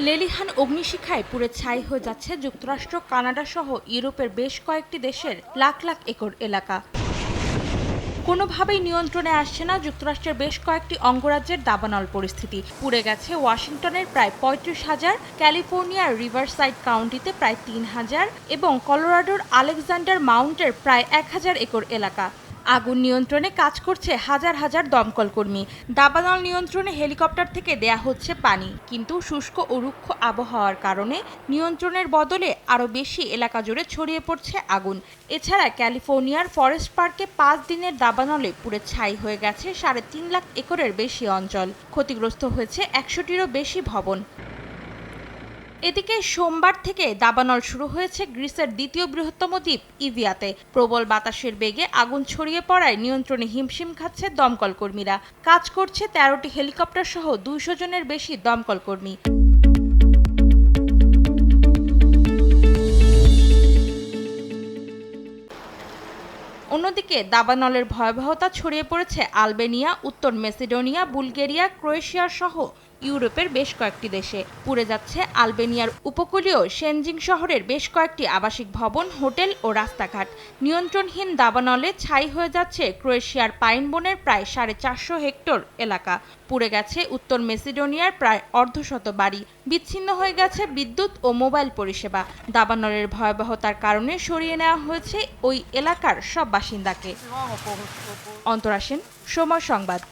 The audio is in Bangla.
লেলিহান অগ্নিশিখায় পুড়ে ছাই হয়ে যাচ্ছে যুক্তরাষ্ট্র, কানাডা সহ ইউরোপের বেশ কয়েকটি দেশের লাখ লাখ একর এলাকা। কোনোভাবেই নিয়ন্ত্রণে আসছে না যুক্তরাষ্ট্রের বেশ কয়েকটি অঙ্গরাজ্যের দাবানল পরিস্থিতি। পুড়ে গেছে ওয়াশিংটনের প্রায় ৩৫,০০০, ক্যালিফোর্নিয়ার রিভারসাইড কাউন্টিতে প্রায় ৩,০০০ এবং কলোরাডোর আলেকজান্ডার মাউন্টের প্রায় ১,০০০ একর এলাকা। আগুন নিয়ন্ত্রণে কাজ করছে হাজার হাজার দমকল কর্মী। দাবানল নিয়ন্ত্রণে হেলিকপ্টার থেকে দেয়া হচ্ছে পানি, কিন্তু শুষ্ক ও রুক্ষ আবহাওয়ার কারণে নিয়ন্ত্রণের বদলে আরও বেশি এলাকা জুড়ে ছড়িয়ে পড়ছে আগুন। এছাড়া ক্যালিফোর্নিয়ার ফরেস্ট পার্কে ৫ দিনের দাবানলে পুড়ে ছাই হয়ে গেছে ৩.৫ লাখ একরের বেশি অঞ্চল। ক্ষতিগ্রস্ত হয়েছে ১০০টিরও বেশি ভবন। এদিকে সোমবার থেকে দাবানল শুরু হয়েছে গ্রিসের দ্বিতীয় বৃহত্তম দ্বীপ ইভিয়াতে। প্রবল বাতাসের বেগে আগুন ছড়িয়ে পড়ায় নিয়ন্ত্রণে হিমশিম খাচ্ছে দমকল কর্মীরা। কাজ করছে ১৩টি হেলিকপ্টার সহ ২০০ জনের বেশি দমকল কর্মী। অন্যদিকে দাবানলের ভয়াবহতা ছড়িয়ে পড়েছে আলবেনিয়া, উত্তর মেসিডোনিয়া, বুলগেরিয়া, ক্রোয়েশিয়া সহ ইউরোপের বেশ কয়েকটি দেশে। পুড়ে যাচ্ছে আলবেনিয়ার উপকূলীয় শেনজিং শহরের বেশ কয়েকটি আবাসিক ভবন, হোটেল ও রাস্তাঘাট। নিয়ন্ত্রণহীন দাবানলে ছাই হয়ে যাচ্ছে ক্রোয়েশিয়ার পাইন বনের প্রায় ৪৫০ হেক্টর এলাকা। পুড়ে গেছে উত্তর মেসিডোনিয়ার প্রায় অর্ধশত বাড়ি। বিচ্ছিন্ন হয়ে গেছে বিদ্যুৎ ও মোবাইল পরিষেবা। দাবানলের ভয়াবহতার কারণে সরিয়ে নেওয়া হয়েছে ওই এলাকার সব বাসিন্দাকে। অন্তরা সেন, সময় সংবাদ।